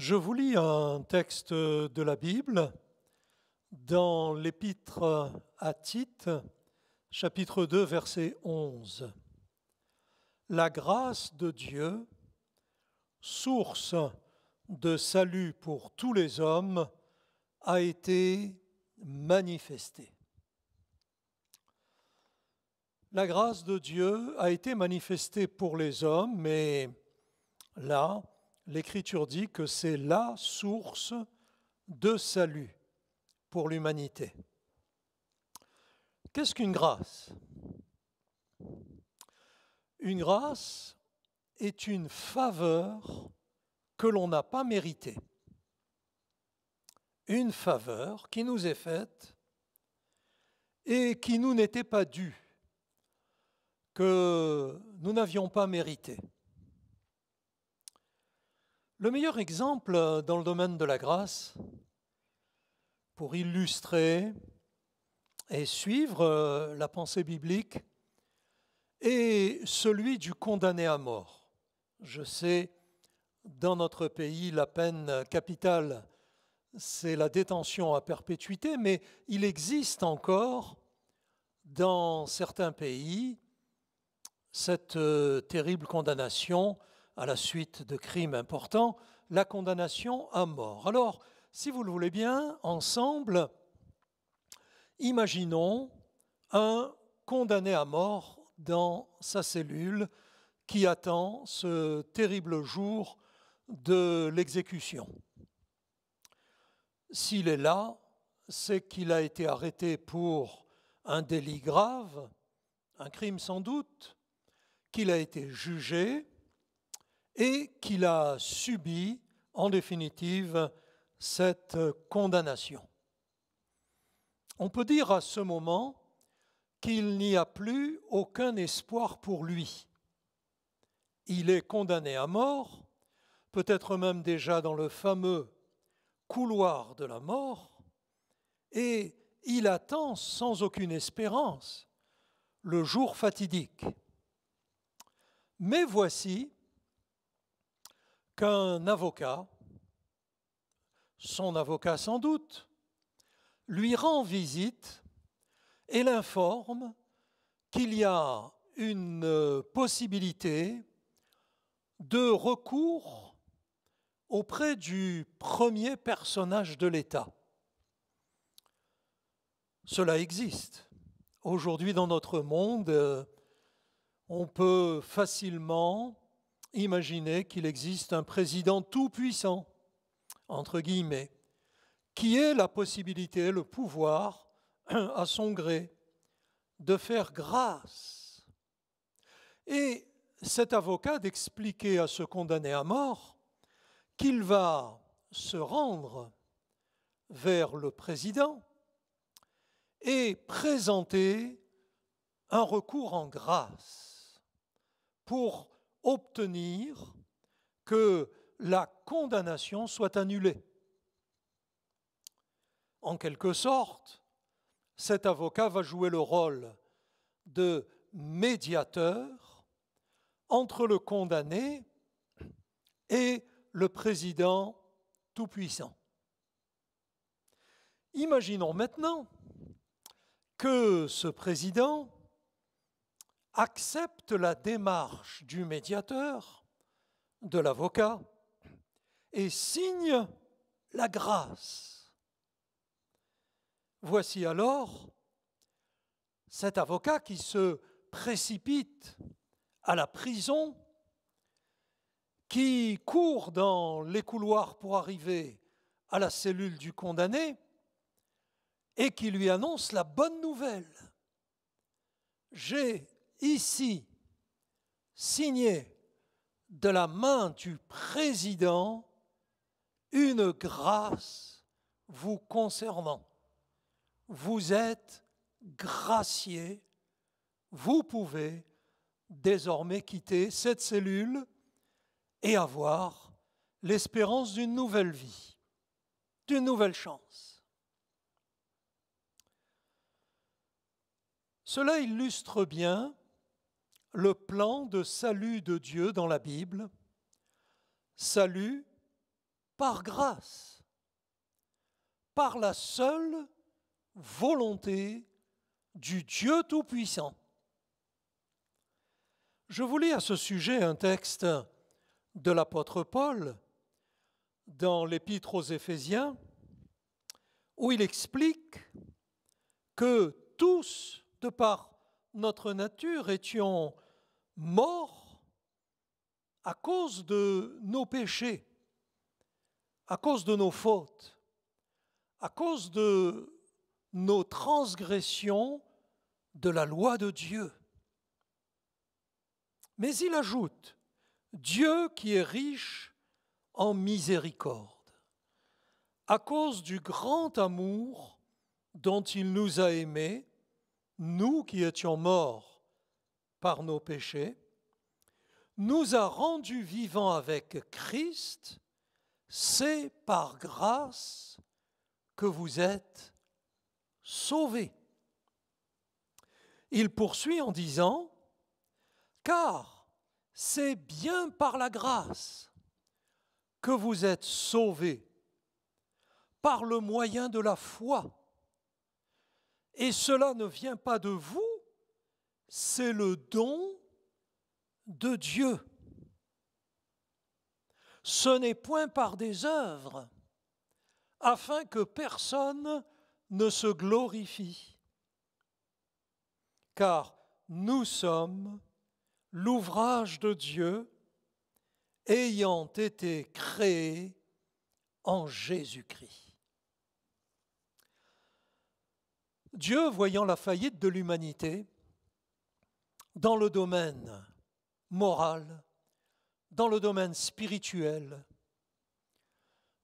Je vous lis un texte de la Bible dans l'Épître à Tite, chapitre 2, verset 11. La grâce de Dieu, source de salut pour tous les hommes, a été manifestée. La grâce de Dieu a été manifestée pour les hommes, mais là, l'Écriture dit que c'est la source de salut pour l'humanité. Qu'est-ce qu'une grâce? Une grâce est une faveur que l'on n'a pas méritée. Une faveur qui nous est faite et qui nous n'était pas due, que nous n'avions pas méritée. Le meilleur exemple dans le domaine de la grâce, pour illustrer et suivre la pensée biblique, est celui du condamné à mort. Je sais, dans notre pays, la peine capitale, c'est la détention à perpétuité, mais il existe encore dans certains pays cette terrible condamnation à la suite de crimes importants, la condamnation à mort. Alors, si vous le voulez bien, ensemble, imaginons un condamné à mort dans sa cellule qui attend ce terrible jour de l'exécution. S'il est là, c'est qu'il a été arrêté pour un délit grave, un crime sans doute, qu'il a été jugé et qu'il a subi, en définitive, cette condamnation. On peut dire à ce moment qu'il n'y a plus aucun espoir pour lui. Il est condamné à mort, peut-être même déjà dans le fameux couloir de la mort, et il attend sans aucune espérance le jour fatidique. Mais voici qu'un avocat, son avocat sans doute, lui rend visite et l'informe qu'il y a une possibilité de recours auprès du premier personnage de l'État. Cela existe. Aujourd'hui, dans notre monde, on peut facilement imaginer qu'il existe un président tout-puissant, entre guillemets, qui ait la possibilité, le pouvoir, à son gré, de faire grâce. Et cet avocat d'expliquer à ce condamné à mort qu'il va se rendre vers le président et présenter un recours en grâce pour obtenir que la condamnation soit annulée. En quelque sorte, cet avocat va jouer le rôle de médiateur entre le condamné et le président tout-puissant. Imaginons maintenant que ce président accepte la démarche du médiateur, de l'avocat, et signe la grâce. Voici alors cet avocat qui se précipite à la prison, qui court dans les couloirs pour arriver à la cellule du condamné et qui lui annonce la bonne nouvelle. J'ai ici signé de la main du président une grâce vous concernant. Vous êtes gracié, vous pouvez désormais quitter cette cellule et avoir l'espérance d'une nouvelle vie, d'une nouvelle chance. Cela illustre bien le plan de salut de Dieu dans la Bible, salut par grâce, par la seule volonté du Dieu Tout-Puissant. Je vous lis à ce sujet un texte de l'apôtre Paul dans l'Épître aux Éphésiens, où il explique que tous, de par notre nature, étions morts à cause de nos péchés, à cause de nos fautes, à cause de nos transgressions de la loi de Dieu. Mais il ajoute, Dieu qui est riche en miséricorde, à cause du grand amour dont il nous a aimés, nous qui étions morts par nos péchés, nous a rendus vivants avec Christ, c'est par grâce que vous êtes sauvés. Il poursuit en disant, car c'est bien par la grâce que vous êtes sauvés, par le moyen de la foi. Et cela ne vient pas de vous, c'est le don de Dieu. Ce n'est point par des œuvres, afin que personne ne se glorifie. Car nous sommes l'ouvrage de Dieu, ayant été créés en Jésus-Christ. Dieu, voyant la faillite de l'humanité dans le domaine moral, dans le domaine spirituel,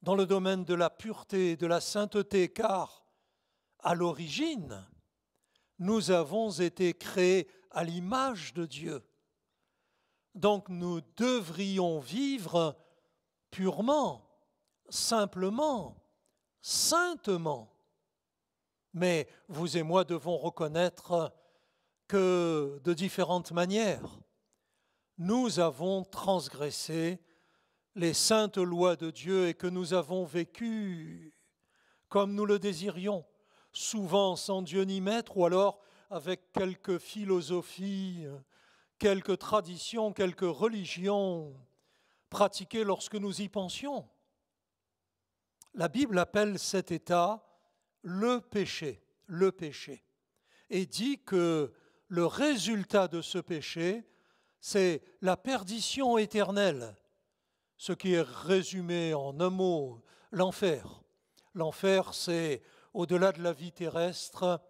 dans le domaine de la pureté, de la sainteté, car à l'origine, nous avons été créés à l'image de Dieu. Donc nous devrions vivre purement, simplement, saintement. Mais vous et moi devons reconnaître que de différentes manières, nous avons transgressé les saintes lois de Dieu et que nous avons vécu comme nous le désirions, souvent sans Dieu ni maître, ou alors avec quelques philosophies, quelques traditions, quelques religions pratiquées lorsque nous y pensions. La Bible appelle cet état le péché, et dit que le résultat de ce péché, c'est la perdition éternelle, ce qui est résumé en un mot, l'enfer. L'enfer, c'est, au-delà de la vie terrestre,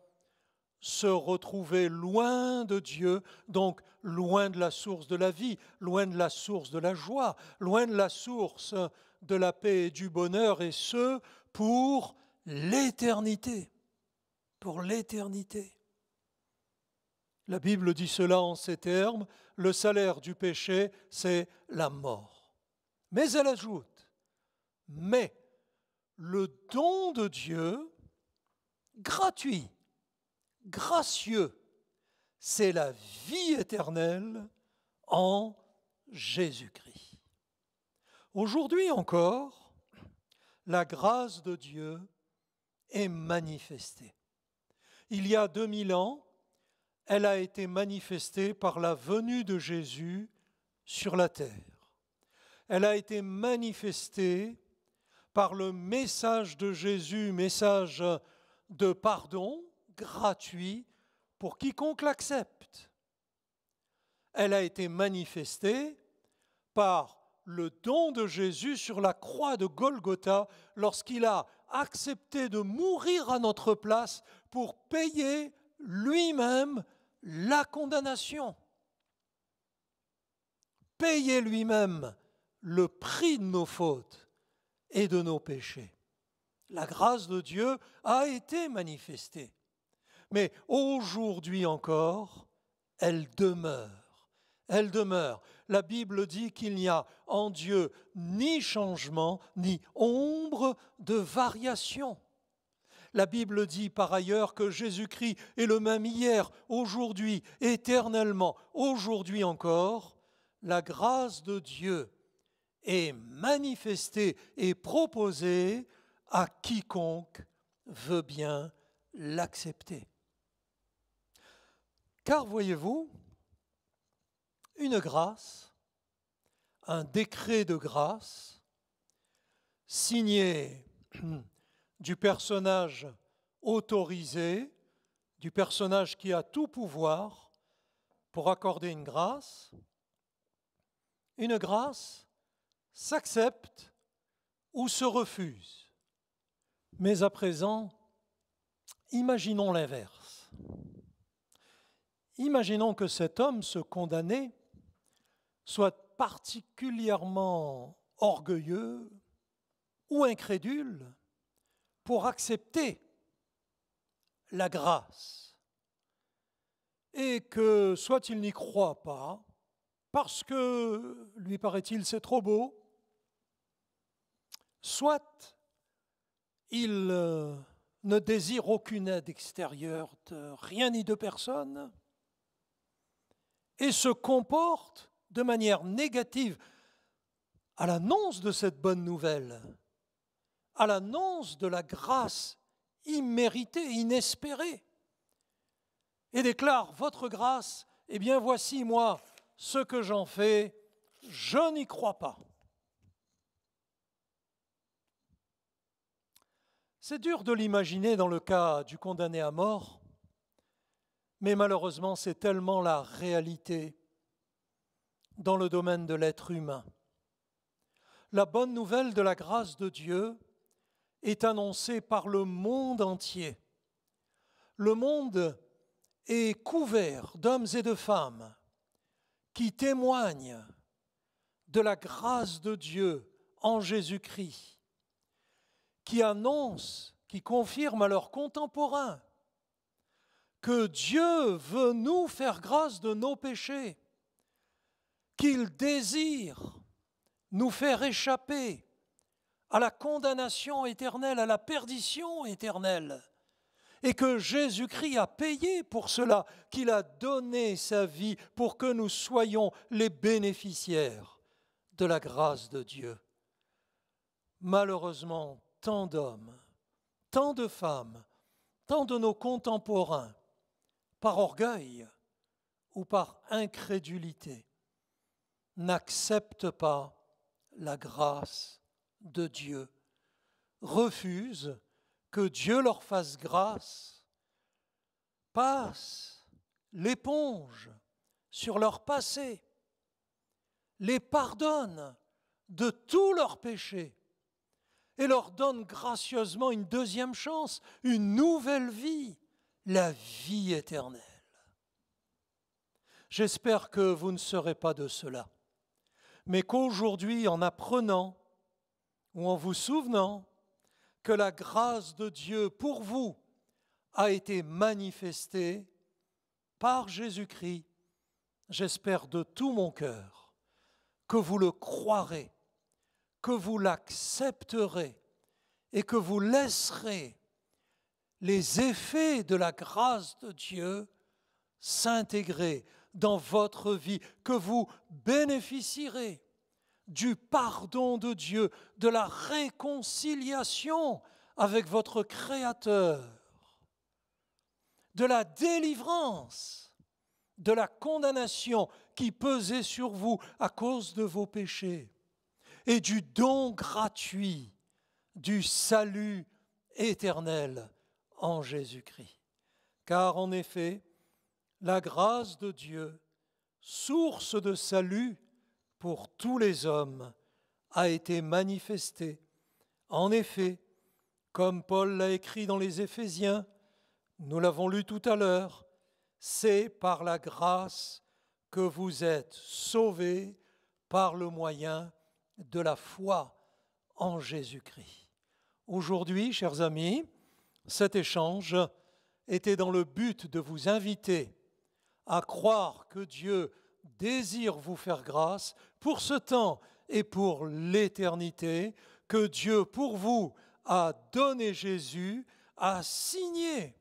se retrouver loin de Dieu, donc loin de la source de la vie, loin de la source de la joie, loin de la source de la paix et du bonheur, et ce, pour l'éternité. Pour l'éternité. La Bible dit cela en ces termes, le salaire du péché, c'est la mort. Mais elle ajoute, mais le don de Dieu, gratuit, gracieux, c'est la vie éternelle en Jésus-Christ. Aujourd'hui encore, la grâce de Dieu est manifestée. Il y a 2000 ans, elle a été manifestée par la venue de Jésus sur la terre. Elle a été manifestée par le message de Jésus, message de pardon gratuit pour quiconque l'accepte. Elle a été manifestée par le don de Jésus sur la croix de Golgotha lorsqu'il a accepté de mourir à notre place pour payer lui-même la condamnation. Payer lui-même le prix de nos fautes et de nos péchés. La grâce de Dieu a été manifestée. Mais aujourd'hui encore, elle demeure. Elle demeure. La Bible dit qu'il n'y a en Dieu ni changement, ni ombre de variation. La Bible dit par ailleurs que Jésus-Christ est le même hier, aujourd'hui, éternellement, aujourd'hui encore. La grâce de Dieu est manifestée et proposée à quiconque veut bien l'accepter. Car voyez-vous, une grâce, un décret de grâce, signé du personnage autorisé, du personnage qui a tout pouvoir pour accorder une grâce s'accepte ou se refuse. Mais à présent, imaginons l'inverse. Imaginons que cet homme, ce condamné, soit particulièrement orgueilleux ou incrédule pour accepter la grâce et que soit il n'y croit pas parce que, lui paraît-il, c'est trop beau, soit il ne désire aucune aide extérieure de rien ni de personne et se comporte de manière négative à l'annonce de cette bonne nouvelle, à l'annonce de la grâce imméritée, inespérée, et déclare: votre grâce, eh bien voici moi ce que j'en fais, je n'y crois pas. C'est dur de l'imaginer dans le cas du condamné à mort, mais malheureusement c'est tellement la réalité dans le domaine de l'être humain. La bonne nouvelle de la grâce de Dieu est annoncée par le monde entier. Le monde est couvert d'hommes et de femmes qui témoignent de la grâce de Dieu en Jésus-Christ, qui annoncent, qui confirment à leurs contemporains que Dieu veut nous faire grâce de nos péchés, qu'il désire nous faire échapper à la condamnation éternelle, à la perdition éternelle, et que Jésus-Christ a payé pour cela, qu'il a donné sa vie pour que nous soyons les bénéficiaires de la grâce de Dieu. Malheureusement, tant d'hommes, tant de femmes, tant de nos contemporains, par orgueil ou par incrédulité, n'acceptent pas la grâce de Dieu, refusent que Dieu leur fasse grâce, passent l'éponge sur leur passé, les pardonnent de tous leurs péchés et leur donnent gracieusement une deuxième chance, une nouvelle vie, la vie éternelle. J'espère que vous ne serez pas de cela, mais qu'aujourd'hui, en apprenant ou en vous souvenant que la grâce de Dieu pour vous a été manifestée par Jésus-Christ, j'espère de tout mon cœur que vous le croirez, que vous l'accepterez et que vous laisserez les effets de la grâce de Dieu s'intégrer dans votre vie, que vous bénéficierez du pardon de Dieu, de la réconciliation avec votre Créateur, de la délivrance, de la condamnation qui pesait sur vous à cause de vos péchés, et du don gratuit du salut éternel en Jésus-Christ. Car en effet, la grâce de Dieu, source de salut pour tous les hommes, a été manifestée. En effet, comme Paul l'a écrit dans les Éphésiens, nous l'avons lu tout à l'heure, c'est par la grâce que vous êtes sauvés par le moyen de la foi en Jésus-Christ. Aujourd'hui, chers amis, cet échange était dans le but de vous inviter à croire que Dieu désire vous faire grâce pour ce temps et pour l'éternité, que Dieu pour vous a donné Jésus, a signé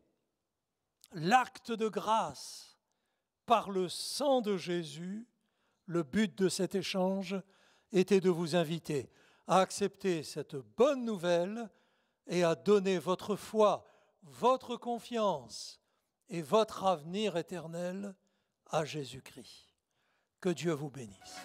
l'acte de grâce par le sang de Jésus. Le but de cet échange était de vous inviter à accepter cette bonne nouvelle et à donner votre foi, votre confiance et votre avenir éternel à Jésus-Christ. Que Dieu vous bénisse.